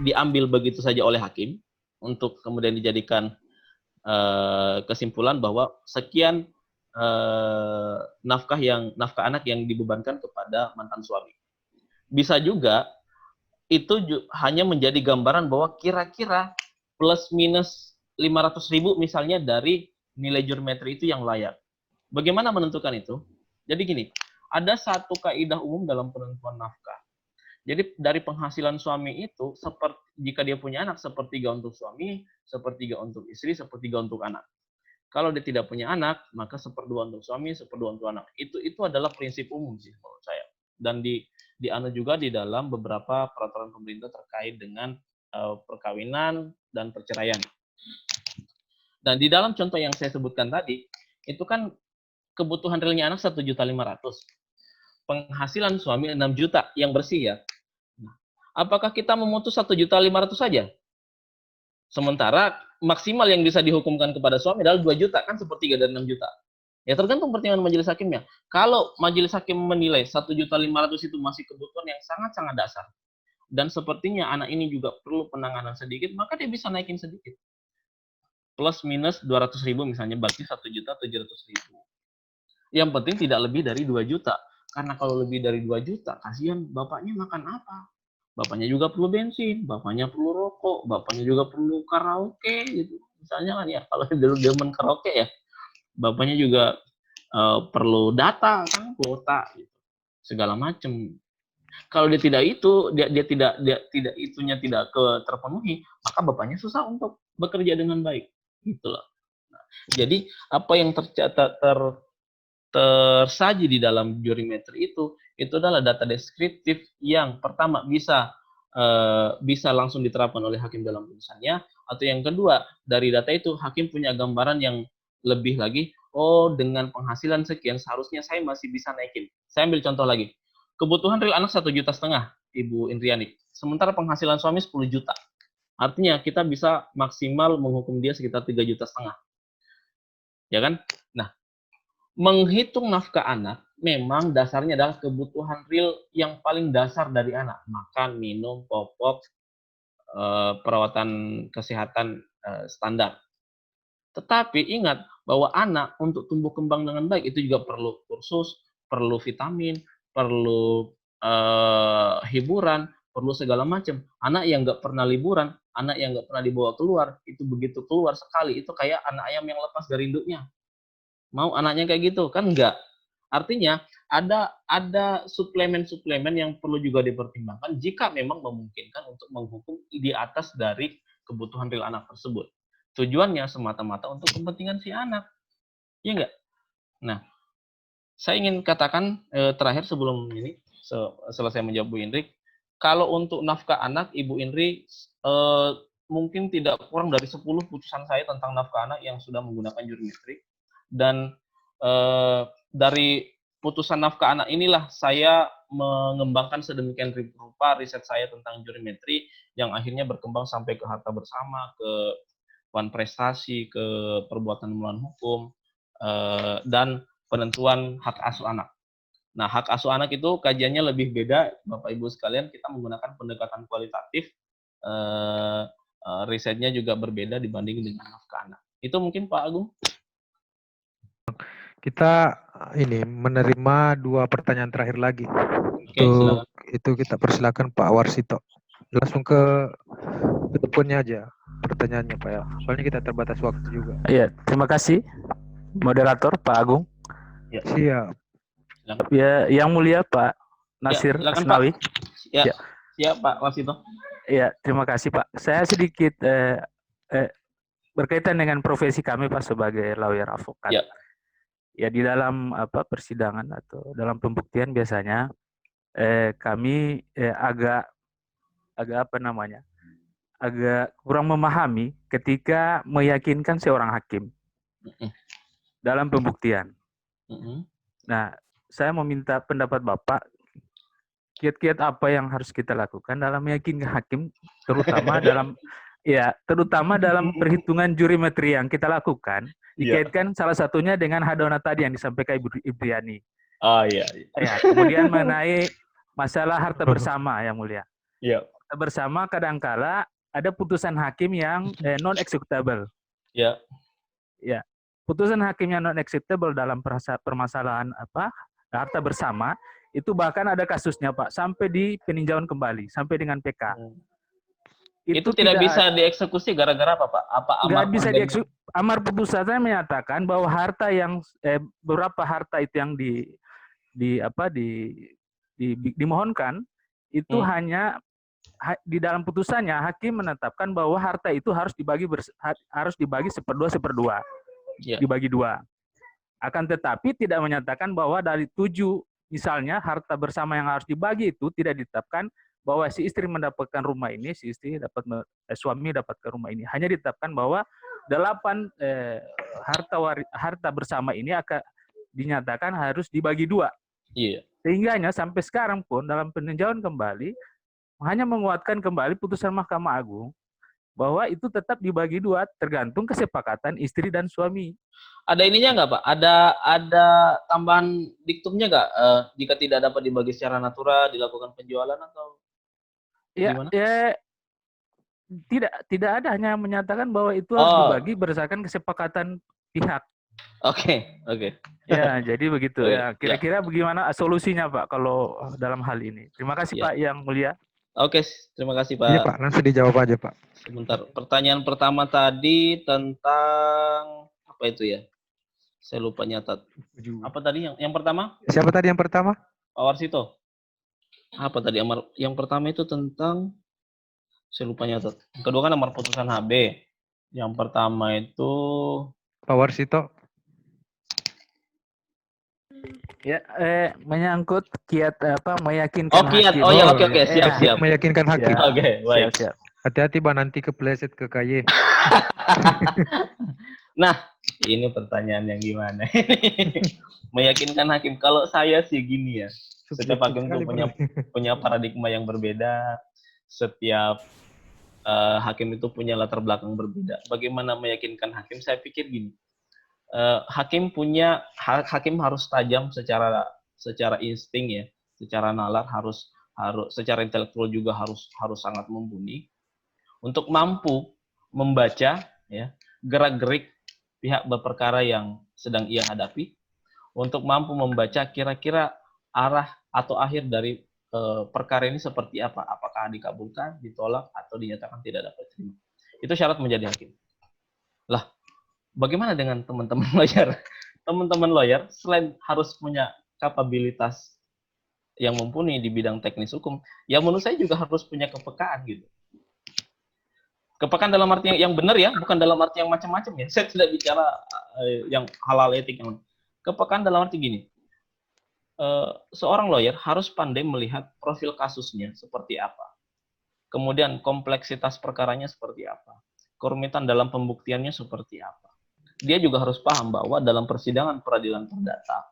diambil begitu saja oleh hakim untuk kemudian dijadikan kesimpulan bahwa sekian nafkah anak yang dibebankan kepada mantan suami. Bisa juga itu hanya menjadi gambaran bahwa kira-kira plus minus 500.000 misalnya dari nilai jurimetri itu yang layak. Bagaimana menentukan itu? Jadi gini, ada satu kaidah umum dalam penentuan nafkah. Jadi dari penghasilan suami itu, jika dia punya anak, sepertiga untuk suami, sepertiga untuk istri, sepertiga untuk anak. Kalau dia tidak punya anak, maka seperdua untuk suami, seperdua untuk anak. Itu adalah prinsip umum sih menurut saya. Dan dianu juga di dalam beberapa peraturan pemerintah terkait dengan perkawinan dan perceraian. Dan di dalam contoh yang saya sebutkan tadi, itu kan kebutuhan realnya anak 1.500.000. Penghasilan suami 6 juta yang bersih ya. Nah, apakah kita memutus 1.500.000 saja? Sementara maksimal yang bisa dihukumkan kepada suami adalah 2 juta, kan sepertiga dari 6 juta. Ya tergantung pertimbangan majelis hakimnya. Kalau majelis hakim menilai 1.500.000 itu masih kebutuhan yang sangat-sangat dasar, dan sepertinya anak ini juga perlu penanganan sedikit, maka dia bisa naikin sedikit. Plus minus 200.000 misalnya, berarti 1.700.000. Yang penting tidak lebih dari 2 juta. Karena kalau lebih dari 2 juta, kasihan bapaknya makan apa? Bapaknya juga perlu bensin, bapaknya perlu rokok, bapaknya juga perlu karaoke gitu. Misalnya kan ya, kalau dulu zaman karaoke ya, bapaknya juga perlu data kan, kuota gitu. Segala macam. Kalau dia tidak terpenuhi, maka bapaknya susah untuk bekerja dengan baik. Gitu loh. Nah, jadi apa yang tersaji di dalam jurimetri itu adalah data deskriptif yang pertama bisa langsung diterapkan oleh hakim dalam putusannya, atau yang kedua dari data itu hakim punya gambaran yang lebih lagi, oh dengan penghasilan sekian seharusnya saya masih bisa naikin. Saya ambil contoh lagi, kebutuhan real anak 1,5 juta Ibu Indriani, sementara penghasilan suami 10 juta, artinya kita bisa maksimal menghukum dia sekitar 3,5 juta, ya kan? Nah, menghitung nafkah anak memang dasarnya adalah kebutuhan real yang paling dasar dari anak, makan, minum, popok, perawatan kesehatan standar. Tetapi ingat bahwa anak untuk tumbuh kembang dengan baik itu juga perlu kursus, perlu vitamin, perlu hiburan, perlu segala macam. Anak yang nggak pernah liburan, anak yang nggak pernah dibawa keluar, itu begitu keluar sekali, itu kayak anak ayam yang lepas dari induknya. Mau anaknya kayak gitu? Kan enggak. Artinya ada suplemen-suplemen yang perlu juga dipertimbangkan jika memang memungkinkan untuk menghukum di atas dari kebutuhan real anak tersebut. Tujuannya semata-mata untuk kepentingan si anak. Iya enggak? Nah, saya ingin katakan terakhir sebelum ini selesai menjawab Bu Indri, kalau untuk nafkah anak, Ibu Indri mungkin tidak kurang dari 10 putusan saya tentang nafkah anak yang sudah menggunakan jurimetri. Dan dari putusan nafkah anak inilah saya mengembangkan sedemikian rupa riset saya tentang jurimetri yang akhirnya berkembang sampai ke harta bersama, ke wan prestasi, ke perbuatan melawan hukum, dan penentuan hak asuh anak. Nah, hak asuh anak itu kajiannya lebih beda, Bapak Ibu sekalian, kita menggunakan pendekatan kualitatif, risetnya juga berbeda dibanding dengan nafkah anak. Itu mungkin Pak Agung. Kita ini menerima 2 pertanyaan terakhir lagi. Oke, silakan. Itu kita persilakan Pak Warsito. Langsung ke teleponnya aja pertanyaannya Pak ya. Soalnya kita terbatas waktu juga. Iya, terima kasih moderator Pak Agung. Ya. Siap. Ya, yang mulia Pak Nasir Asnawi. Ya, siap Pak Warsito. Iya, terima kasih Pak. Saya sedikit berkaitan dengan profesi kami Pak sebagai lawyer advokat. Ya. Ya di dalam persidangan atau dalam pembuktian biasanya kami agak kurang memahami ketika meyakinkan seorang hakim dalam pembuktian. Nah, saya meminta pendapat Bapak, kiat-kiat apa yang harus kita lakukan dalam meyakinkan hakim, terutama dalam perhitungan jurimetri yang kita lakukan, dikaitkan salah satunya dengan hadona tadi yang disampaikan Ibu Indriani. Oh iya. Ya, kemudian mengenai masalah harta bersama yang mulia. Iya. harta bersama kadangkala ada putusan hakim yang non executable. Ya. Ya. Putusan hakim yang non executable dalam permasalahan harta bersama itu bahkan ada kasusnya, Pak, sampai di peninjauan kembali, sampai dengan PK. Itu tidak bisa dieksekusi gara-gara apa, Pak? Apa nggak bisa dieksekusi. Amar putusannya menyatakan bahwa harta yang beberapa harta itu yang dimohonkan itu hanya di dalam putusannya hakim menetapkan bahwa harta itu harus dibagi seperdua, dibagi 2. Akan tetapi tidak menyatakan bahwa dari 7 misalnya harta bersama yang harus dibagi itu tidak ditetapkan bahwa si istri mendapatkan rumah ini, suami dapatkan rumah ini. Hanya ditetapkan bahwa 8 harta bersama ini akan dinyatakan harus dibagi 2. Iya. Sehingganya sampai sekarang pun dalam peninjauan kembali hanya menguatkan kembali putusan Mahkamah Agung bahwa itu tetap dibagi 2 tergantung kesepakatan istri dan suami. Ada ininya nggak, Pak? Ada tambahan diktumnya nggak? Jika tidak dapat dibagi secara natural, dilakukan penjualan atau gimana? Tidak ada, hanya menyatakan bahwa itu harus dibagi berdasarkan kesepakatan pihak. Oke. Ya, jadi begitu. Ya, kira-kira bagaimana solusinya, Pak, kalau dalam hal ini? Terima kasih, Pak, Yang Mulia. Oke, terima kasih, Pak. Iya, Pak, langsung dijawab aja, Pak. Sebentar. Pertanyaan pertama tadi tentang apa itu ya? Saya lupa nyatat. Apa tadi yang pertama? Siapa tadi yang pertama? Pak Warsito. Apa tadi yang pertama itu tentang saya lupa nyatat. Yang kedua kan amar putusan HB. Yang pertama itu Pak Warsito. Ya, menyangkut kiat meyakinkan kiat. hakim. Oh ya, oke, siap. Meyakinkan hakim. Oke, baik. Siap. Hati-hati, Pak, nanti kepleset ke KY. Nah, ini pertanyaan yang gimana? Meyakinkan hakim. Kalau saya sih gini ya. Setiap hakim itu punya paradigma yang berbeda. Setiap hakim itu punya latar belakang berbeda. Bagaimana meyakinkan hakim? Saya pikir gini. Hakim harus tajam secara insting ya, secara nalar harus secara intelektual juga harus sangat mumpuni untuk mampu membaca ya gerak-gerik pihak berperkara yang sedang ia hadapi, untuk mampu membaca kira-kira arah atau akhir dari perkara ini seperti apa, apakah dikabulkan, ditolak, atau dinyatakan tidak dapat diterima. Itu syarat menjadi hakim. Lah, bagaimana dengan teman-teman lawyer? Teman-teman lawyer selain harus punya kapabilitas yang mumpuni di bidang teknis hukum, ya menurut saya juga harus punya kepekaan gitu. Kepekaan dalam arti yang benar ya, bukan dalam arti yang macam-macam ya. Saya tidak bicara yang halal etik yang kepekaan dalam arti gini. Seorang lawyer harus pandai melihat profil kasusnya seperti apa. Kemudian kompleksitas perkaranya seperti apa. Kerumitan dalam pembuktiannya seperti apa. Dia juga harus paham bahwa dalam persidangan peradilan perdata,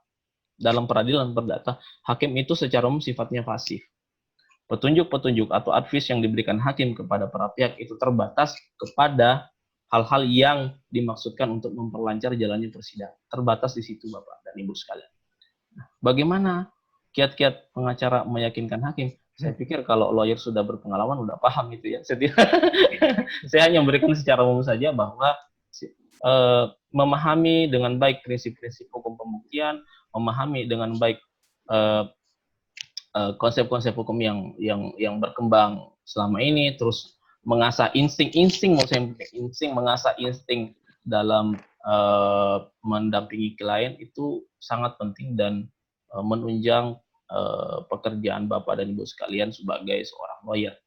hakim itu secara umum sifatnya pasif. Petunjuk-petunjuk atau advice yang diberikan hakim kepada para pihak itu terbatas kepada hal-hal yang dimaksudkan untuk memperlancar jalannya persidangan. Terbatas di situ, Bapak dan Ibu sekalian. Nah, bagaimana kiat-kiat pengacara meyakinkan hakim? Saya pikir kalau lawyer sudah berpengalaman, sudah paham itu ya. Saya hanya memberikan secara umum saja bahwa memahami dengan baik prinsip-prinsip hukum pembuktian, memahami dengan baik konsep-konsep hukum yang berkembang selama ini, terus mengasah insting mengasah insting dalam mendampingi klien itu sangat penting dan menunjang pekerjaan Bapak dan Ibu sekalian sebagai seorang lawyer.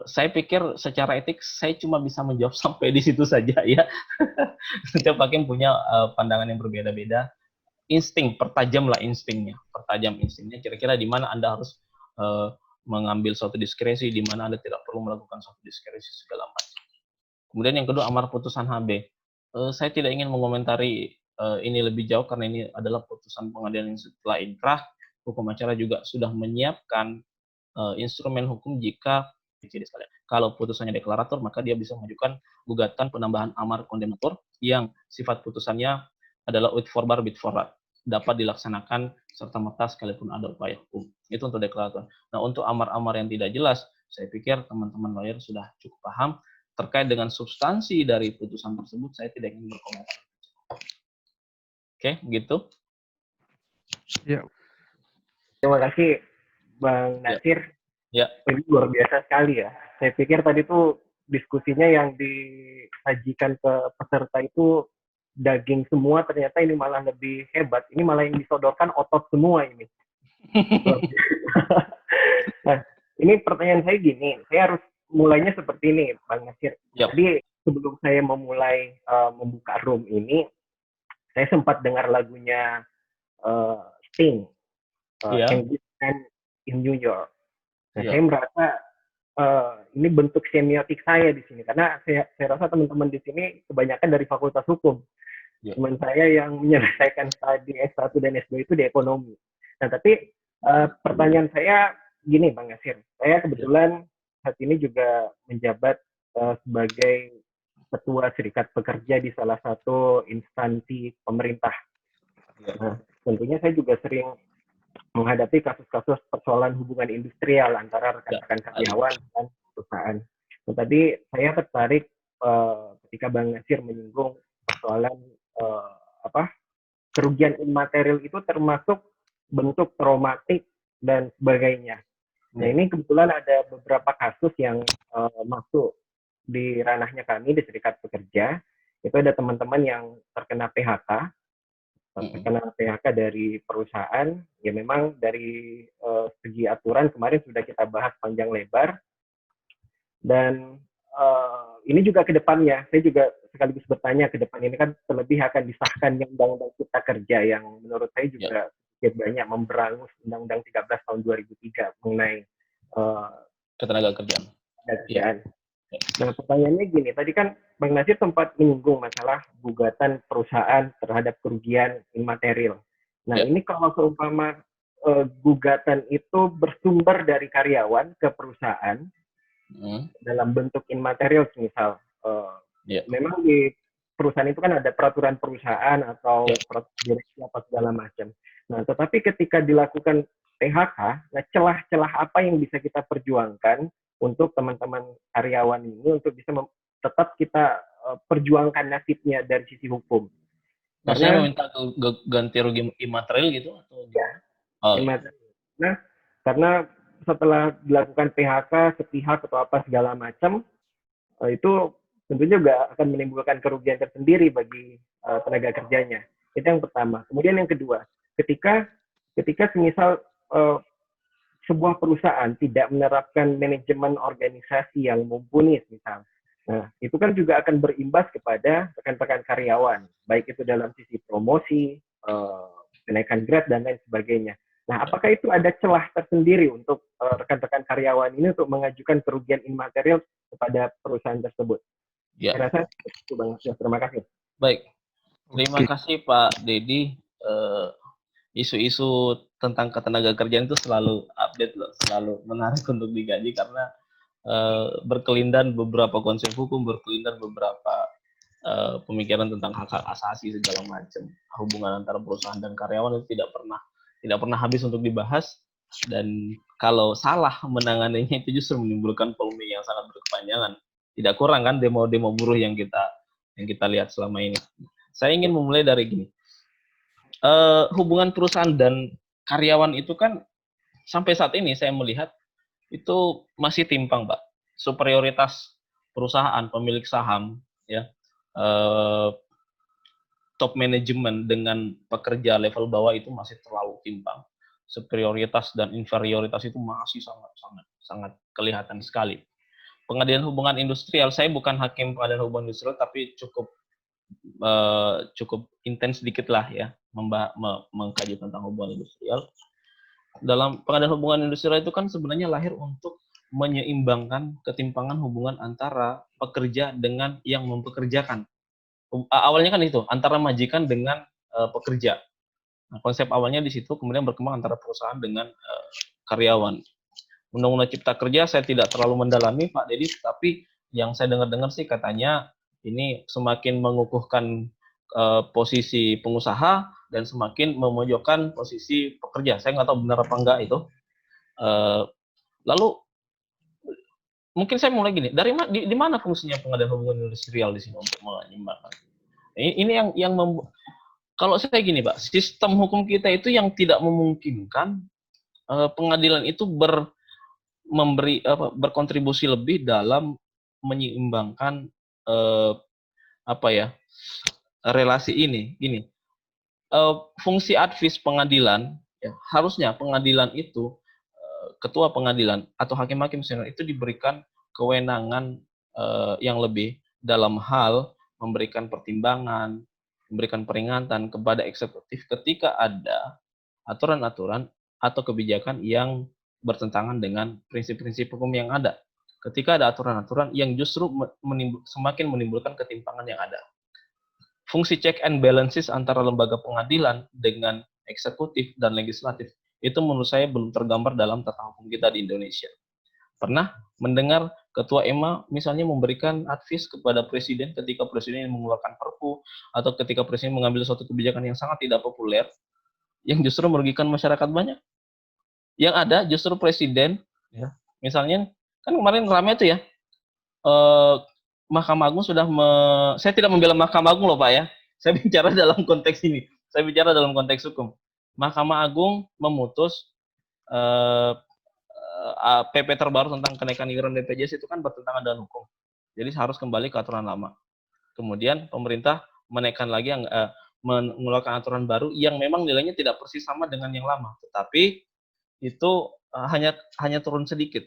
Saya pikir secara etik saya cuma bisa menjawab sampai di situ saja ya. Setiap hakim punya pandangan yang berbeda-beda. Pertajam instingnya. Kira-kira di mana Anda harus mengambil suatu diskresi, di mana Anda tidak perlu melakukan suatu diskresi segala macam. Kemudian yang kedua, amar putusan HB. Saya tidak ingin mengomentari ini lebih jauh karena ini adalah putusan pengadilan yang setelah inkrah. Hukum acara juga sudah menyiapkan instrumen hukum jika kalau putusannya deklarator, maka dia bisa mengajukan gugatan penambahan amar kondemnator yang sifat putusannya adalah ut forbar bit forrat, dapat dilaksanakan serta merta sekalipun ada upaya hukum. Itu untuk deklarator. Nah, untuk amar-amar yang tidak jelas Saya pikir teman-teman lawyer sudah cukup paham. Terkait dengan substansi dari putusan tersebut, saya tidak ingin berkomentar. Oke, begitu. Ya. Terima kasih Bang Nasir. Ya. Ini luar biasa sekali ya. Saya pikir tadi tuh diskusinya yang disajikan ke peserta itu daging semua, ternyata ini malah lebih hebat. Ini malah yang disodorkan otot semua ini. Nah, ini pertanyaan saya gini, saya harus mulainya seperti ini, Bang Nasir. Yep. Jadi sebelum saya memulai membuka room ini, saya sempat dengar lagunya Sting, Candyman in New York. Nah, saya merasa ini bentuk semiotik saya di sini, karena saya rasa teman-teman di sini kebanyakan dari Fakultas Hukum. Teman saya yang menyelesaikan studi S1 dan S2 itu di ekonomi. Nah, tapi pertanyaan saya gini, Bang Nasir. Saya kebetulan saat ini juga menjabat sebagai ketua serikat pekerja di salah satu instansi pemerintah. Nah, tentunya saya juga sering menghadapi kasus-kasus persoalan hubungan industrial antara rekan-rekan karyawan dan perusahaan. Nah, tadi saya tertarik ketika Bang Nasir menyinggung persoalan kerugian imaterial itu termasuk bentuk traumatik dan sebagainya. Nah, ini kebetulan ada beberapa kasus yang masuk di ranahnya kami di Serikat Pekerja. Itu ada teman-teman yang terkena PHK, dari perusahaan. Ya memang dari segi aturan kemarin sudah kita bahas panjang lebar. Dan ini juga ke depannya, saya juga sekaligus bertanya ke depan ini kan terlebih akan disahkan yang Undang-Undang Cipta Kerja yang menurut saya juga banyak memberangus Undang-Undang 13 tahun 2003 mengenai ketenagakerjaan. Nah, pertanyaannya gini, tadi kan Bang Nasir sempat menyinggung masalah gugatan perusahaan terhadap kerugian imaterial. Nah, ini kalau seumpama gugatan itu bersumber dari karyawan ke perusahaan dalam bentuk imaterial, misal memang di perusahaan itu kan ada peraturan perusahaan atau peraturan direksi apa segala macam. Nah, tetapi ketika dilakukan PHK, nah celah-celah apa yang bisa kita perjuangkan untuk teman-teman karyawan ini untuk bisa tetap kita perjuangkan nasibnya dari sisi hukum. Maksudnya meminta ganti rugi imaterial gitu atau Nah, karena setelah dilakukan PHK sepihak atau apa segala macam, itu tentunya juga akan menimbulkan kerugian tersendiri bagi tenaga kerjanya. Itu yang pertama. Kemudian yang kedua, ketika semisal sebuah perusahaan tidak menerapkan manajemen organisasi yang mumpuni, misal, nah itu kan juga akan berimbas kepada rekan-rekan karyawan, baik itu dalam sisi promosi, kenaikan grade dan lain sebagainya. Nah, apakah itu ada celah tersendiri untuk rekan-rekan karyawan ini untuk mengajukan kerugian imaterial kepada perusahaan tersebut? Ya. Saya rasa itu, Bang. Terima kasih. Baik. Terima kasih Pak Dedi. Isu-isu tentang ketenagakerjaan itu selalu update loh, selalu menarik untuk digaji karena berkelindan beberapa konsep hukum, berkelindan beberapa pemikiran tentang hak asasi segala macam. Hubungan antara perusahaan dan karyawan itu tidak pernah habis untuk dibahas, dan kalau salah menanganinya itu justru menimbulkan polemik yang sangat berkepanjangan. Tidak kurang kan demo-demo buruh yang kita lihat selama ini. Saya ingin memulai dari gini. Hubungan perusahaan dan karyawan itu kan sampai saat ini saya melihat itu masih timpang, Pak. Superioritas perusahaan, pemilik saham, ya, top manajemen dengan pekerja level bawah itu masih terlalu timpang. Superioritas dan inferioritas itu masih sangat kelihatan sekali. Pengadilan hubungan industrial, saya bukan hakim pengadilan hubungan industrial, tapi cukup intens sedikit lah ya mengkaji tentang hubungan industrial. Dalam pengadilan hubungan industrial itu kan sebenarnya lahir untuk menyeimbangkan ketimpangan hubungan antara pekerja dengan yang mempekerjakan. Awalnya kan itu antara majikan dengan pekerja. Nah, konsep awalnya di situ, kemudian berkembang antara perusahaan dengan karyawan. Undang-Undang Cipta Kerja saya tidak terlalu mendalami, Pak Dedi, tapi yang saya dengar sih katanya ini semakin mengukuhkan posisi pengusaha dan semakin memojokkan posisi pekerja. Saya nggak tahu benar apa enggak itu. Lalu mungkin saya mulai gini, di mana fungsinya pengadilan hubungan industrial di sini untuk menyimbangkan? Ini yang kalau saya gini, Pak, sistem hukum kita itu yang tidak memungkinkan pengadilan itu berkontribusi lebih dalam menyeimbangkan relasi ini. Gini, fungsi advis pengadilan, ya, harusnya pengadilan itu ketua pengadilan atau hakim-hakim senior itu diberikan kewenangan yang lebih dalam hal memberikan pertimbangan, memberikan peringatan kepada eksekutif ketika ada aturan-aturan atau kebijakan yang bertentangan dengan prinsip-prinsip hukum yang ada. Ketika ada aturan-aturan yang justru semakin menimbulkan ketimpangan yang ada. Fungsi check and balances antara lembaga pengadilan dengan eksekutif dan legislatif itu menurut saya belum tergambar dalam tata hukum kita di Indonesia. Pernah mendengar ketua EMA misalnya memberikan advis kepada presiden ketika presiden mengeluarkan perpu atau ketika presiden mengambil suatu kebijakan yang sangat tidak populer yang justru merugikan masyarakat banyak. Yang ada justru presiden, ya, misalnya kan kemarin ramai itu ya, Mahkamah Agung sudah saya tidak membela Mahkamah Agung loh Pak ya, saya bicara dalam konteks ini, saya bicara dalam konteks hukum. Mahkamah Agung memutus PP terbaru tentang kenaikan iuran BPJS itu kan bertentangan dengan hukum, jadi harus kembali ke aturan lama. Kemudian pemerintah menaikkan lagi mengeluarkan aturan baru yang memang nilainya tidak persis sama dengan yang lama, tetapi itu hanya turun sedikit.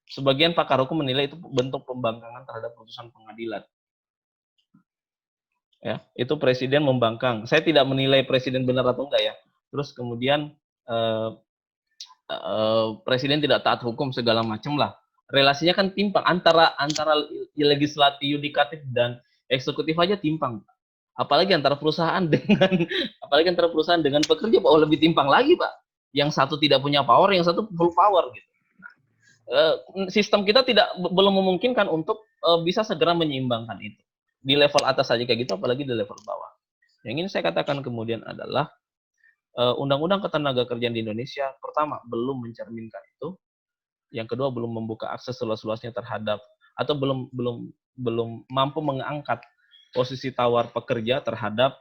Sebagian pakar hukum menilai itu bentuk pembangkangan terhadap putusan pengadilan. Ya, itu presiden membangkang. Saya tidak menilai presiden benar atau enggak ya. Terus kemudian presiden tidak taat hukum segala macam lah. Relasinya kan timpang antara legislatif, yudikatif dan eksekutif aja timpang. Apalagi antara perusahaan dengan pekerja, lebih timpang lagi, Pak. Yang satu tidak punya power, yang satu full power gitu. Sistem kita belum memungkinkan untuk bisa segera menyeimbangkan itu. Di level atas saja kayak gitu, apalagi di level bawah. Yang ingin saya katakan kemudian adalah Undang-Undang Ketenagakerjaan di Indonesia, pertama, belum mencerminkan itu. Yang kedua, belum membuka akses seluas-luasnya terhadap, atau belum mampu mengangkat posisi tawar pekerja terhadap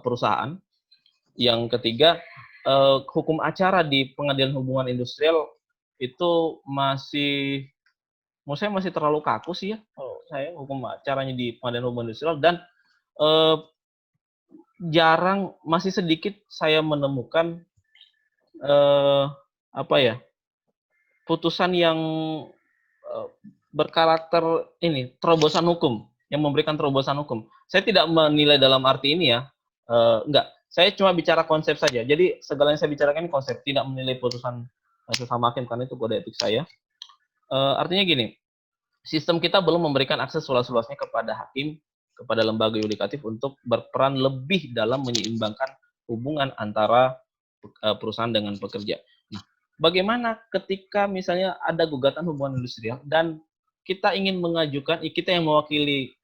perusahaan. Yang ketiga, hukum acara di pengadilan hubungan industrial itu menurut saya masih terlalu kaku sih ya. Saya hukum acaranya di pengadilan hubungan industrial, dan masih sedikit saya menemukan putusan yang berkarakter terobosan hukum, yang memberikan terobosan hukum. Saya tidak menilai dalam arti ini ya, enggak. Saya cuma bicara konsep saja. Jadi segala yang saya bicarakan ini konsep, tidak menilai putusan sesama hakim karena itu kode etik saya. Artinya gini, sistem kita belum memberikan akses seluas-luasnya kepada hakim, kepada lembaga yudikatif untuk berperan lebih dalam menyeimbangkan hubungan antara perusahaan dengan pekerja. Nah, bagaimana ketika misalnya ada gugatan hubungan industrial dan kita ingin mengajukan, kita yang mewakili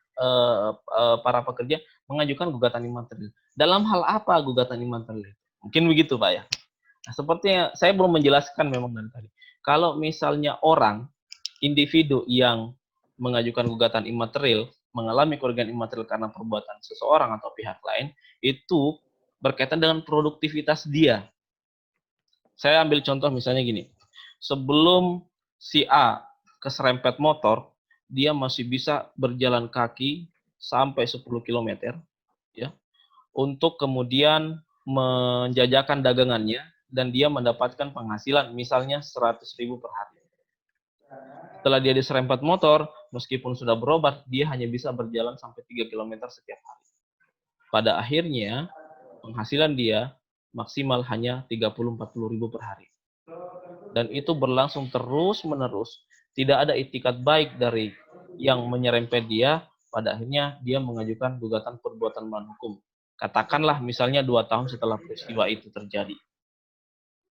para pekerja mengajukan gugatan imaterial. Dalam hal apa gugatan imaterial? Mungkin begitu, Pak ya. Nah, sepertinya saya belum menjelaskan memang dari tadi. Kalau misalnya individu yang mengajukan gugatan imaterial mengalami kerugian imaterial karena perbuatan seseorang atau pihak lain, itu berkaitan dengan produktivitas dia. Saya ambil contoh misalnya gini, sebelum si A keserempet motor, dia masih bisa berjalan kaki sampai 10 km, ya, untuk kemudian menjajakan dagangannya, dan dia mendapatkan penghasilan misalnya 100.000 per hari. Setelah dia diserempet motor, meskipun sudah berobat, dia hanya bisa berjalan sampai 3 km setiap hari. Pada akhirnya, penghasilan dia maksimal hanya 30-40 ribu per hari. Dan itu berlangsung terus-menerus. Tidak ada itikat baik dari yang menyerempet dia, pada akhirnya dia mengajukan gugatan perbuatan melawan hukum. Katakanlah misalnya 2 tahun setelah peristiwa itu terjadi.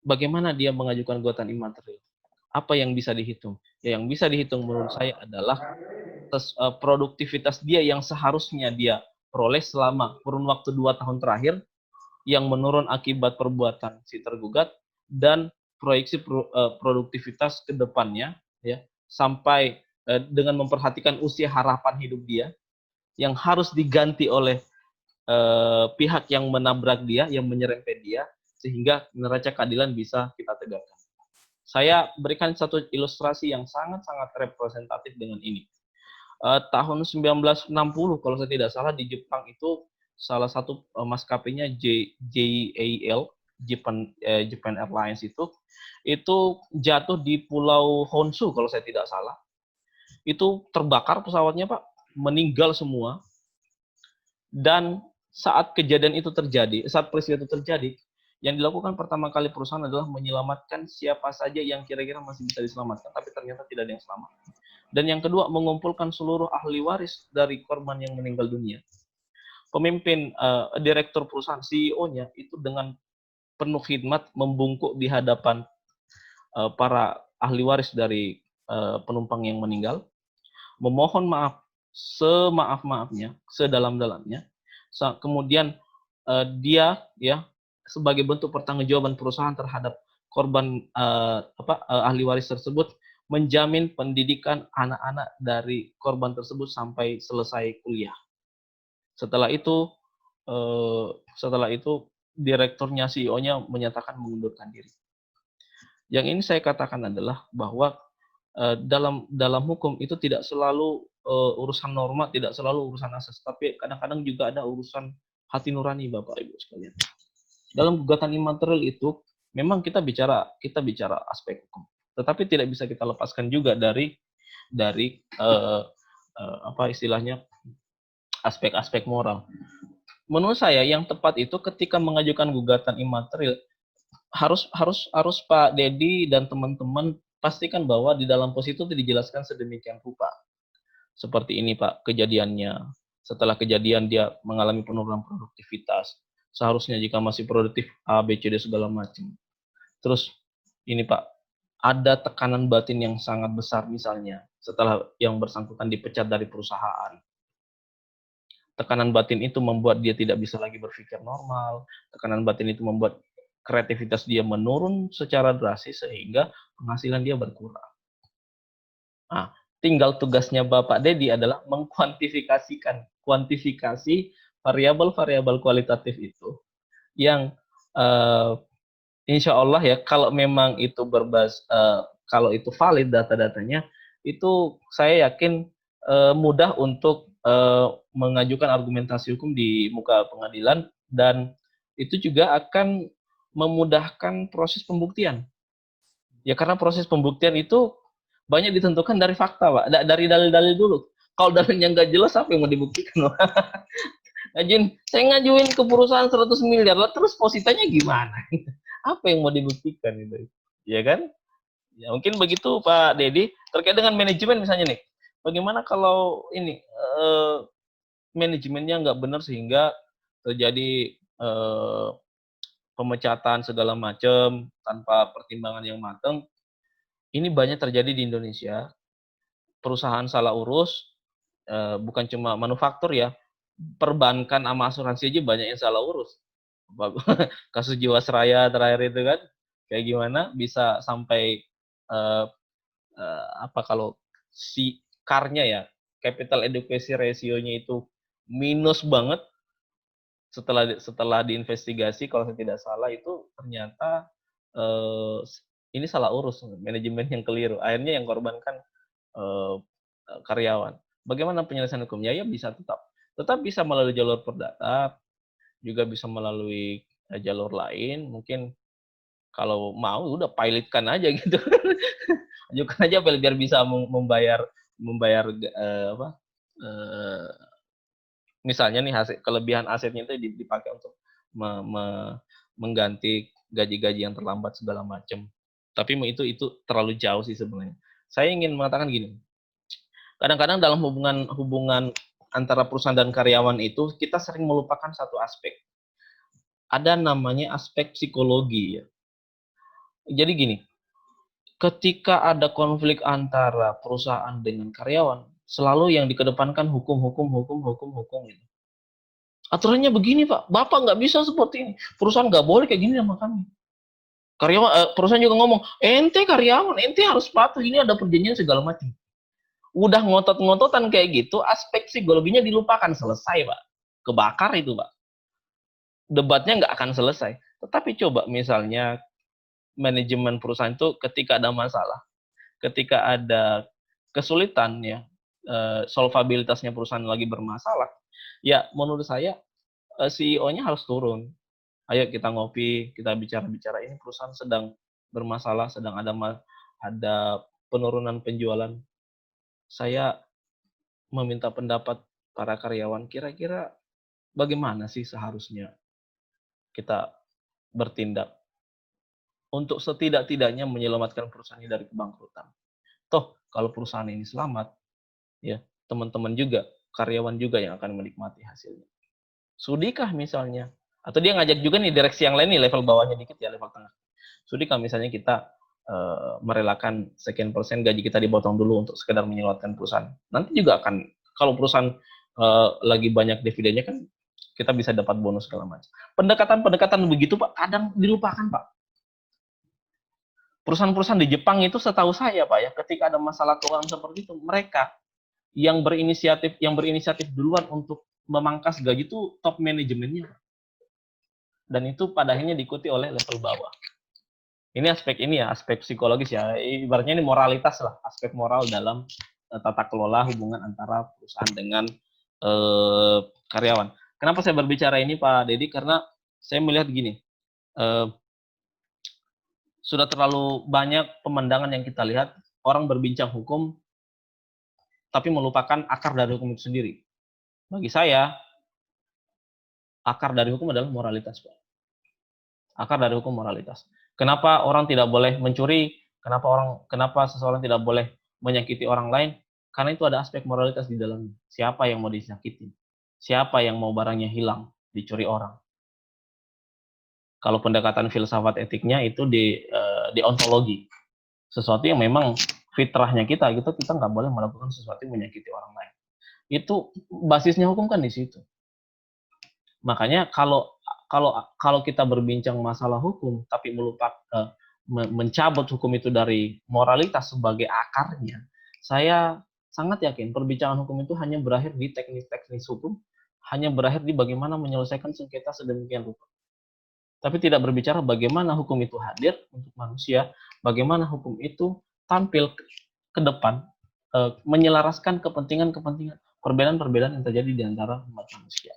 Bagaimana dia mengajukan gugatan imaterial? Apa yang bisa dihitung? Ya, yang bisa dihitung menurut saya adalah produktivitas dia yang seharusnya dia peroleh selama kurun waktu 2 tahun terakhir, yang menurun akibat perbuatan si tergugat, dan proyeksi produktivitas ke depannya, ya, sampai dengan memperhatikan usia harapan hidup dia yang harus diganti oleh pihak yang menabrak dia, yang menyerempet dia, sehingga neraca keadilan bisa kita tegakkan. Saya berikan satu ilustrasi yang sangat-sangat representatif dengan ini. Tahun 1960 kalau saya tidak salah di Jepang itu salah satu maskapainya JAL, Japan Airlines itu jatuh di Pulau Honshu kalau saya tidak salah. Itu terbakar pesawatnya, Pak, meninggal semua. Dan saat kejadian itu terjadi, saat peristiwa itu terjadi, yang dilakukan pertama kali perusahaan adalah menyelamatkan siapa saja yang kira-kira masih bisa diselamatkan, tapi ternyata tidak ada yang selamat. Dan yang kedua, mengumpulkan seluruh ahli waris dari korban yang meninggal dunia. Pemimpin, direktur perusahaan, CEO-nya itu dengan penuh khidmat membungkuk di hadapan para ahli waris dari penumpang yang meninggal, memohon maaf semaaf-maafnya, sedalam-dalamnya. Kemudian dia ya sebagai bentuk pertanggungjawaban perusahaan terhadap korban ahli waris tersebut menjamin pendidikan anak-anak dari korban tersebut sampai selesai kuliah. Setelah itu direkturnya, CEO-nya menyatakan mengundurkan diri. Yang ini saya katakan adalah bahwa dalam hukum itu tidak selalu urusan norma, tidak selalu urusan asas, tapi kadang-kadang juga ada urusan hati nurani, Bapak Ibu sekalian. Dalam gugatan imaterial itu memang kita bicara aspek hukum, tetapi tidak bisa kita lepaskan juga dari istilahnya aspek-aspek moral. Menurut saya yang tepat itu ketika mengajukan gugatan imaterial harus Pak Dedi dan teman-teman pastikan bahwa di dalam pos itu dijelaskan sedemikian rupa. Seperti ini, Pak, kejadiannya. Setelah kejadian dia mengalami penurunan produktivitas. Seharusnya jika masih produktif A, B, C, D segala macam. Terus ini, Pak, ada tekanan batin yang sangat besar misalnya setelah yang bersangkutan dipecat dari perusahaan. Tekanan batin itu membuat dia tidak bisa lagi berpikir normal. Tekanan batin itu membuat kreativitas dia menurun secara drastis sehingga penghasilan dia berkurang. Nah, tinggal tugasnya Bapak Dedi adalah kuantifikasi variabel-variabel kualitatif itu yang insya Allah ya kalau memang itu kalau itu valid data-datanya itu saya yakin mudah untuk mengajukan argumentasi hukum di muka pengadilan dan itu juga akan memudahkan proses pembuktian. Ya karena proses pembuktian itu banyak ditentukan dari fakta, Pak. Dari dalil-dalil dulu. Kalau dalilnya nggak jelas, apa yang mau dibuktikan, Pak? Saya ngajuin ke perusahaan 100 miliar, lah terus positanya gimana? Apa yang mau dibuktikan itu? Ya kan? Ya mungkin begitu, Pak Dedi. Terkait dengan manajemen misalnya nih. Bagaimana kalau ini manajemennya nggak benar sehingga terjadi pemecatan segala macam tanpa pertimbangan yang matang? Ini banyak terjadi di Indonesia. Perusahaan salah urus, bukan cuma manufaktur ya, perbankan sama asuransi aja banyak yang salah urus. Kasus Jiwasraya terakhir itu kan, kayak gimana bisa sampai kalau si CAR-nya ya, capital adequacy ratio-nya itu minus banget. Setelah diinvestigasi, kalau saya tidak salah itu ternyata ini salah urus, manajemen yang keliru. Akhirnya yang korbankan karyawan. Bagaimana penyelesaian hukumnya? Ya bisa tetap bisa melalui jalur perdata, juga bisa melalui jalur lain. Mungkin kalau mau udah pilotkan aja gitu. Ajukan aja biar bisa membayar misalnya nih kelebihan asetnya itu dipakai untuk mengganti gaji-gaji yang terlambat segala macam. Tapi itu terlalu jauh sih sebenarnya. Saya ingin mengatakan gini. Kadang-kadang dalam hubungan antara perusahaan dan karyawan itu kita sering melupakan satu aspek. Ada namanya aspek psikologi ya. Jadi gini, ketika ada konflik antara perusahaan dengan karyawan, selalu yang dikedepankan hukum itu. Aturannya begini, Pak. Bapak nggak bisa seperti ini. Perusahaan nggak boleh kayak gini sama kami. Perusahaan juga ngomong, ente karyawan, ente harus patuh, ini ada perjanjian segala macam. Udah ngotot-ngototan kayak gitu, aspek psikologinya dilupakan, selesai, Pak. Kebakar itu, Pak. Debatnya nggak akan selesai. Tetapi coba misalnya manajemen perusahaan itu ketika ada masalah, ketika ada kesulitan ya, solvabilitasnya perusahaan lagi bermasalah, ya menurut saya CEO-nya harus turun. Ayo kita ngopi, kita bicara-bicara, ini perusahaan sedang bermasalah, sedang ada penurunan penjualan. Saya meminta pendapat para karyawan, kira-kira bagaimana sih seharusnya kita bertindak untuk setidak-tidaknya menyelamatkan perusahaan ini dari kebangkrutan. Toh, kalau perusahaan ini selamat, ya teman-teman juga, karyawan juga yang akan menikmati hasilnya. Sudikah misalnya, atau dia ngajak juga nih direksi yang lain nih, level bawahnya dikit ya, level tengah. Sudikah misalnya kita merelakan sekian persen gaji kita dipotong dulu untuk sekedar menyelamatkan perusahaan. Nanti juga akan, kalau perusahaan lagi banyak dividennya kan, kita bisa dapat bonus segala macam. Pendekatan-pendekatan begitu Pak, kadang dilupakan Pak. Perusahaan-perusahaan di Jepang itu setahu saya Pak ya, ketika ada masalah keuangan seperti itu, mereka yang berinisiatif duluan untuk memangkas gaji itu top manajemennya. Dan itu pada akhirnya diikuti oleh level bawah. Ini aspek psikologis ya. Ibaratnya ini moralitas lah, aspek moral dalam tata kelola hubungan antara perusahaan dengan karyawan. Kenapa saya berbicara ini Pak Dedi? Karena saya melihat gini, sudah terlalu banyak pemandangan yang kita lihat, orang berbincang hukum, tapi melupakan akar dari hukum itu sendiri. Bagi saya, akar dari hukum adalah moralitas, Pak. Akar dari hukum moralitas. Kenapa orang tidak boleh mencuri? Kenapa seseorang tidak boleh menyakiti orang lain? Karena itu ada aspek moralitas di dalamnya. Siapa yang mau disakiti? Siapa yang mau barangnya hilang, dicuri orang? Kalau pendekatan filsafat etiknya itu di ontologi. Sesuatu yang memang fitrahnya kita nggak boleh melakukan sesuatu yang menyakiti orang lain. Itu basisnya hukum kan di situ. Makanya kalau kita berbincang masalah hukum tapi mencabut hukum itu dari moralitas sebagai akarnya, saya sangat yakin perbincangan hukum itu hanya berakhir di teknis hukum, hanya berakhir di bagaimana menyelesaikan sengketa sedemikian rupa. Tapi tidak berbicara bagaimana hukum itu hadir untuk manusia, bagaimana hukum itu tampil ke depan, menyelaraskan kepentingan-kepentingan, perbedaan-perbedaan yang terjadi di antara umat manusia.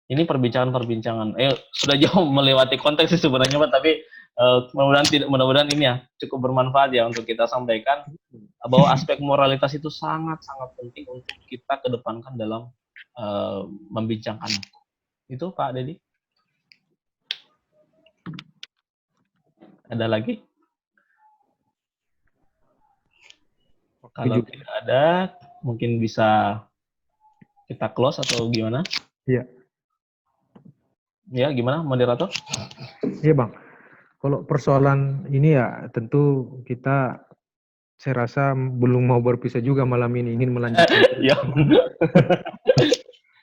Ini perbincangan-perbincangan, sudah jauh melewati konteks sih sebenarnya Pak, tapi mudah-mudahan ini ya cukup bermanfaat ya untuk kita sampaikan bahwa aspek moralitas itu sangat-sangat penting untuk kita kedepankan dalam membincangkan hukum. Itu Pak Dedi. Ada lagi? Kalau tidak ada, mungkin bisa kita close atau gimana? Iya. Ya, gimana moderator? Iya Bang. Kalau persoalan ini ya tentu kita, saya rasa belum mau berpisah juga malam ini, ingin melanjutkan. Ya.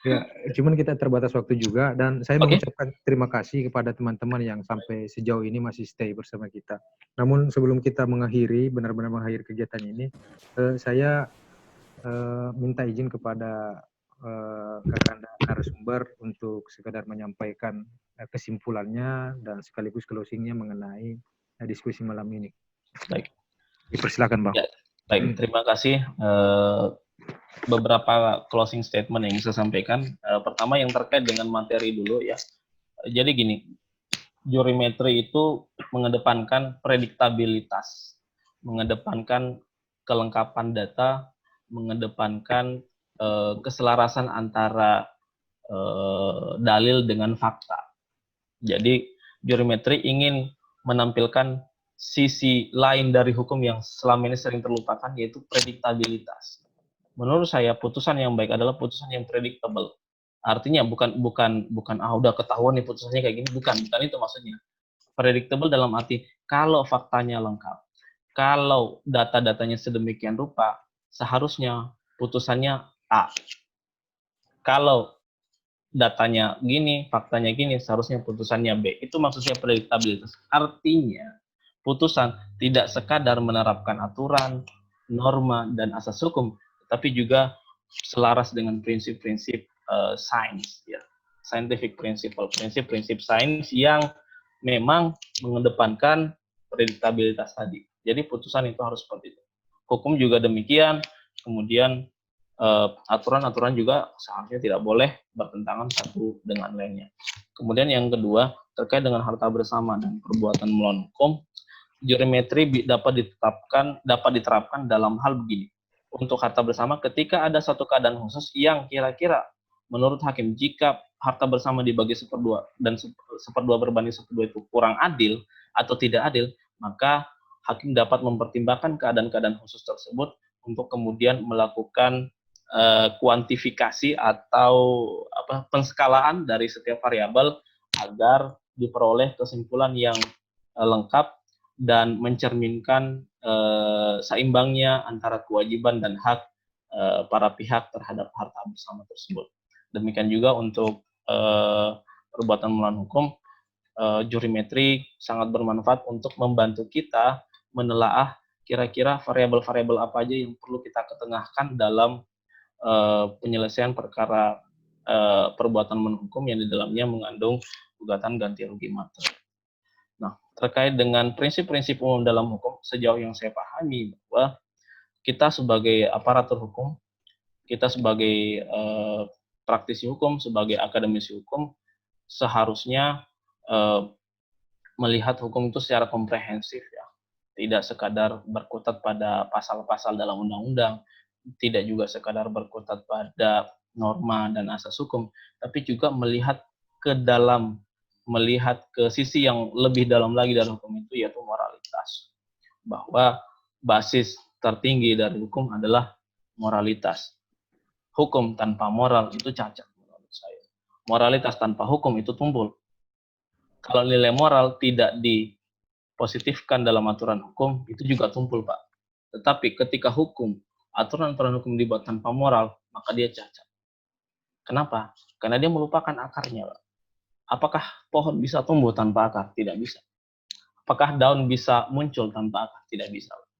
Ya, cuman kita terbatas waktu juga, dan saya mengucapkan terima kasih kepada teman-teman yang sampai sejauh ini masih stay bersama kita. Namun sebelum kita benar-benar mengakhiri kegiatan ini, saya minta izin kepada kakanda narasumber untuk sekedar menyampaikan kesimpulannya dan sekaligus closingnya mengenai diskusi malam ini. Baik. Dipersilakan Bang. Ya, baik, terima kasih. Beberapa closing statement yang saya sampaikan. Pertama yang terkait dengan materi dulu ya. Jadi gini, jurimetri itu mengedepankan prediktabilitas, mengedepankan kelengkapan data, mengedepankan keselarasan antara dalil dengan fakta. Jadi jurimetri ingin menampilkan sisi lain dari hukum yang selama ini sering terlupakan, yaitu prediktabilitas. Menurut saya putusan yang baik adalah putusan yang predictable. Artinya bukan udah ketahuan nih putusannya kayak gini, bukan itu maksudnya. Predictable dalam arti kalau faktanya lengkap, kalau data-datanya sedemikian rupa, seharusnya putusannya A. Kalau datanya gini, faktanya gini, seharusnya putusannya B. Itu maksudnya predictabilitas. Artinya putusan tidak sekadar menerapkan aturan, norma, dan asas hukum, tapi juga selaras dengan prinsip-prinsip sains, ya, scientific principle, prinsip-prinsip sains yang memang mengedepankan prediktabilitas tadi. Jadi putusan itu harus seperti itu. Hukum juga demikian. Kemudian aturan-aturan juga seharusnya tidak boleh bertentangan satu dengan lainnya. Kemudian yang kedua, terkait dengan harta bersama dan perbuatan melawan hukum, jurimetri dapat diterapkan dalam hal begini. Untuk harta bersama, ketika ada satu keadaan khusus yang kira-kira menurut hakim, jika harta bersama dibagi 1/2 dan 1/2 berbanding 1/2 itu kurang adil atau tidak adil, maka hakim dapat mempertimbangkan keadaan-keadaan khusus tersebut untuk kemudian melakukan kuantifikasi atau penskalaan dari setiap variabel agar diperoleh kesimpulan yang lengkap dan mencerminkan seimbangnya antara kewajiban dan hak para pihak terhadap harta bersama tersebut. Demikian juga untuk perbuatan melawan hukum, jurimetri sangat bermanfaat untuk membantu kita menelaah kira-kira variabel-variabel apa aja yang perlu kita ketengahkan dalam penyelesaian perkara perbuatan melawan hukum yang di dalamnya mengandung gugatan ganti rugi materi. Nah, terkait dengan prinsip-prinsip umum dalam hukum, sejauh yang saya pahami bahwa kita sebagai aparatur hukum, kita sebagai praktisi hukum, sebagai akademisi hukum, seharusnya melihat hukum itu secara komprehensif, ya. Tidak sekadar berkutat pada pasal-pasal dalam undang-undang, tidak juga sekadar berkutat pada norma dan asas hukum, tapi juga melihat ke sisi yang lebih dalam lagi dari hukum itu, yaitu moralitas. Bahwa basis tertinggi dari hukum adalah moralitas. Hukum tanpa moral itu cacat menurut saya. Moralitas tanpa hukum itu tumpul. Kalau nilai moral tidak dipositifkan dalam aturan hukum, itu juga tumpul, Pak. Tetapi ketika aturan-aturan hukum dibuat tanpa moral, maka dia cacat. Kenapa? Karena dia melupakan akarnya, Pak. Apakah pohon bisa tumbuh tanpa akar? Tidak bisa. Apakah daun bisa muncul tanpa akar? Tidak bisa, Pak.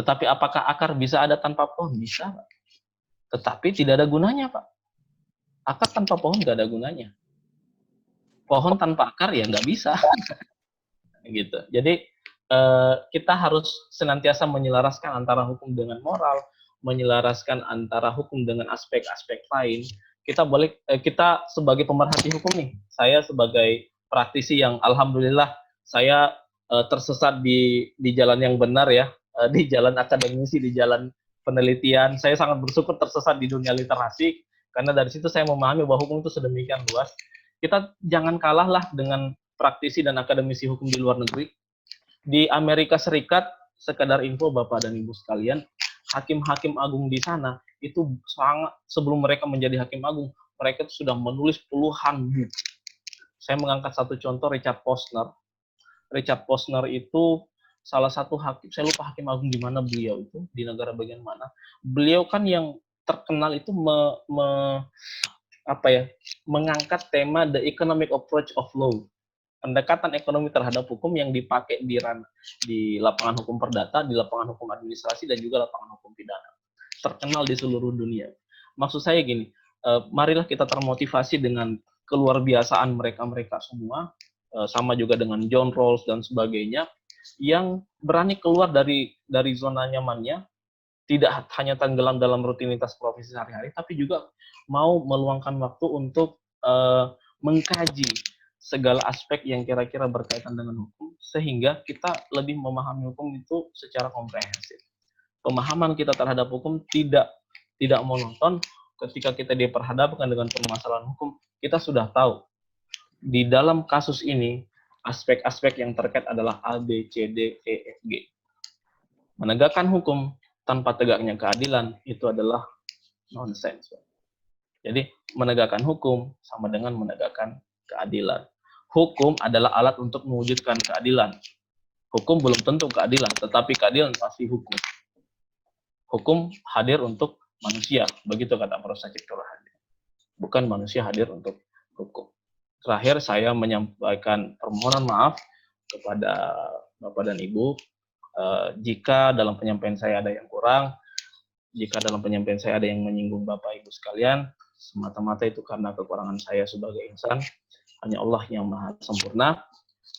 Tetapi apakah akar bisa ada tanpa pohon? Bisa, Pak. Tetapi tidak ada gunanya, Pak. Akar tanpa pohon nggak ada gunanya. Pohon tanpa akar ya nggak bisa. Gitu. Jadi kita harus senantiasa menyelaraskan antara hukum dengan moral, menyelaraskan antara hukum dengan aspek-aspek lain. Kita sebagai pemerhati hukum nih, saya sebagai praktisi yang alhamdulillah saya tersesat di jalan yang benar, ya, di jalan akademisi, di jalan penelitian. Saya sangat bersyukur tersesat di dunia literasi, karena dari situ saya memahami bahwa hukum itu sedemikian luas. Kita jangan kalahlah dengan praktisi dan akademisi hukum di luar negeri. Di Amerika Serikat, sekedar info Bapak dan Ibu sekalian, hakim-hakim agung di sana itu sangat, sebelum mereka menjadi hakim agung, mereka itu sudah menulis puluhan buku. Saya mengangkat satu contoh, Richard Posner. Richard Posner itu salah satu hakim, saya lupa hakim agung di mana beliau itu, di negara bagian mana. Beliau kan yang terkenal itu mengangkat tema the economic approach of law, pendekatan ekonomi terhadap hukum yang dipakai di lapangan hukum perdata, di lapangan hukum administrasi, dan juga lapangan hukum pidana. Terkenal di seluruh dunia. Maksud saya gini, marilah kita termotivasi dengan keluar biasaan mereka semua, sama juga dengan John Rawls dan sebagainya, yang berani keluar dari zona nyamannya, tidak hanya tenggelam dalam rutinitas profesi sehari-hari, tapi juga mau meluangkan waktu untuk mengkaji segala aspek yang kira-kira berkaitan dengan hukum, sehingga kita lebih memahami hukum itu secara komprehensif. Pemahaman kita terhadap hukum tidak monoton. Ketika kita diperhadapkan dengan permasalahan hukum, kita sudah tahu di dalam kasus ini aspek-aspek yang terkait adalah A, B, C, D, E, F, G. Menegakkan hukum tanpa tegaknya keadilan itu adalah nonsens. Jadi menegakkan hukum sama dengan menegakkan keadilan. Hukum adalah alat untuk mewujudkan keadilan. Hukum belum tentu keadilan, tetapi keadilan pasti hukum. Hukum hadir untuk manusia, begitu kata Prof. Cipto Rahadi. Bukan manusia hadir untuk hukum. Terakhir saya menyampaikan permohonan maaf kepada Bapak dan Ibu, jika dalam penyampaian saya ada yang kurang, jika dalam penyampaian saya ada yang menyinggung Bapak Ibu sekalian, semata-mata itu karena kekurangan saya sebagai insan. Hanya Allah yang maha sempurna.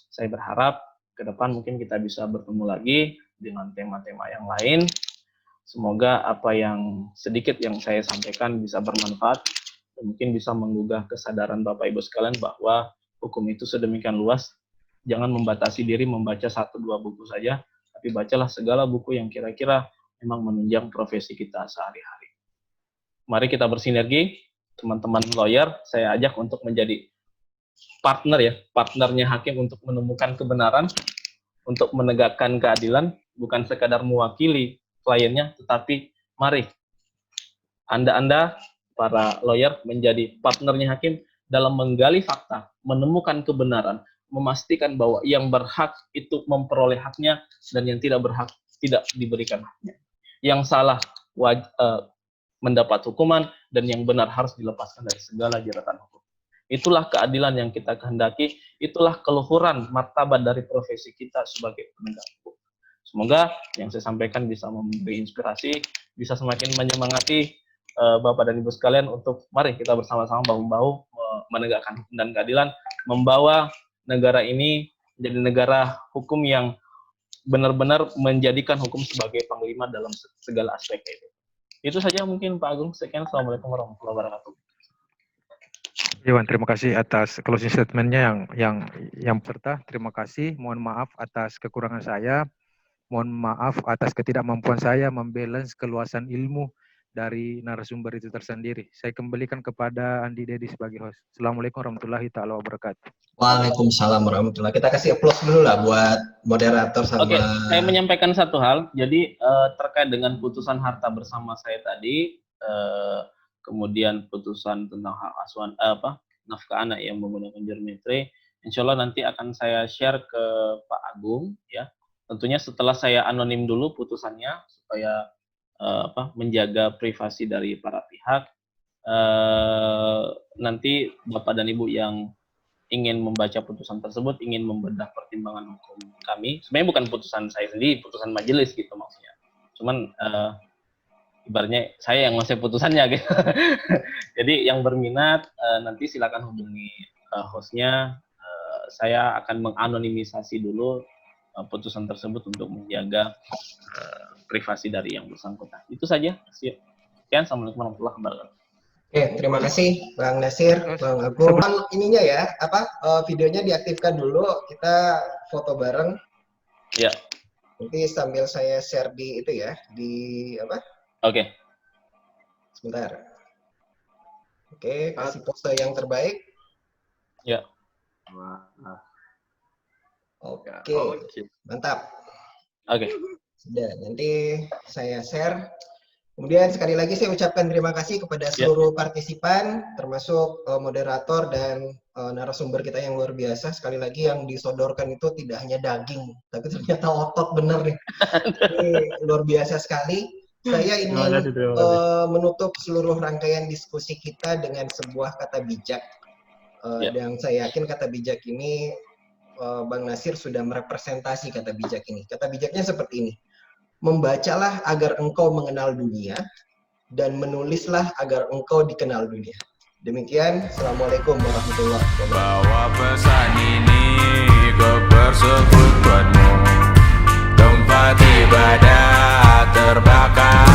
Saya berharap ke depan mungkin kita bisa bertemu lagi dengan tema-tema yang lain. Semoga apa yang sedikit yang saya sampaikan bisa bermanfaat dan mungkin bisa menggugah kesadaran Bapak Ibu sekalian bahwa hukum itu sedemikian luas. Jangan membatasi diri membaca 1-2 buku saja, tapi bacalah segala buku yang kira-kira memang menunjang profesi kita sehari-hari. Mari kita bersinergi, teman-teman lawyer, saya ajak untuk menjadi partnernya hakim untuk menemukan kebenaran, untuk menegakkan keadilan, bukan sekadar mewakili kliennya, tetapi mari Anda para lawyer menjadi partnernya hakim dalam menggali fakta, menemukan kebenaran, memastikan bahwa yang berhak itu memperoleh haknya dan yang tidak berhak tidak diberikan haknya. Yang salah mendapat hukuman dan yang benar harus dilepaskan dari segala jeratan hukum. Itulah keadilan yang kita kehendaki, itulah keluhuran martabat dari profesi kita sebagai penegak hukum. Semoga yang saya sampaikan bisa memberi inspirasi, bisa semakin menyemangati Bapak dan Ibu sekalian untuk mari kita bersama-sama bahu-bahu menegakkan hukum dan keadilan, membawa negara ini menjadi negara hukum yang benar-benar menjadikan hukum sebagai panglima dalam segala aspek itu. Itu saja mungkin Pak Agung. Sekian. Assalamualaikum warahmatullahi wabarakatuh. Iwan, terima kasih atas closing statement-nya yang pertama. Terima kasih. Mohon maaf atas kekurangan saya. Mohon maaf atas ketidakmampuan saya membalance keluasan ilmu dari narasumber itu tersendiri. Saya kembalikan kepada Andi Dedi sebagai host. Assalamualaikum warahmatullahi taala wabarakatuh. Waalaikumsalam warahmatullahi. Kita kasih applause dulu lah buat moderator sama. Oke, saya menyampaikan satu hal. Jadi terkait dengan putusan harta bersama saya tadi, kemudian putusan tentang hak asuhan nafkah anak yang menggunakan jurimetri, insya Allah nanti akan saya share ke Pak Agung, ya. Tentunya setelah saya anonim dulu putusannya supaya menjaga privasi dari para pihak. Nanti Bapak dan Ibu yang ingin membaca putusan tersebut, ingin membedah pertimbangan hukum kami, sebenarnya bukan putusan saya sendiri, putusan majelis gitu maksudnya. Cuman ibaratnya saya yang ngasih putusannya gitu. Jadi yang berminat nanti silakan hubungi hostnya. Saya akan menganonimisasi dulu putusan tersebut untuk menjaga privasi dari yang bersangkutan. Itu saja. Sekian. Assalamualaikum warahmatullahi wabarakatuh. Oke, terima kasih Bang Nasir, Bang Agung. Bang, ininya ya, videonya diaktifkan dulu, kita foto bareng. Ya. Nanti sambil saya share di itu ya, di apa? Oke. Sebentar. Oke, kasih pose yang terbaik. Ya. Oke. Mantap. Oke. Sudah, nanti saya share. Kemudian sekali lagi saya ucapkan terima kasih kepada seluruh partisipan, termasuk moderator dan narasumber kita yang luar biasa. Sekali lagi yang disodorkan itu tidak hanya daging, tapi ternyata otot bener nih. Ini luar biasa sekali. Saya ingin menutup seluruh rangkaian diskusi kita dengan sebuah kata bijak. Dan saya yakin kata bijak ini, Bang Nasir sudah merepresentasi kata bijak ini. Kata bijaknya seperti ini. Membacalah agar engkau mengenal dunia, dan menulislah agar engkau dikenal dunia. Demikian, Assalamualaikum warahmatullahi wabarakatuh. Bawa pesan ini ke persekutuanmu, tempat ibadah terbakar.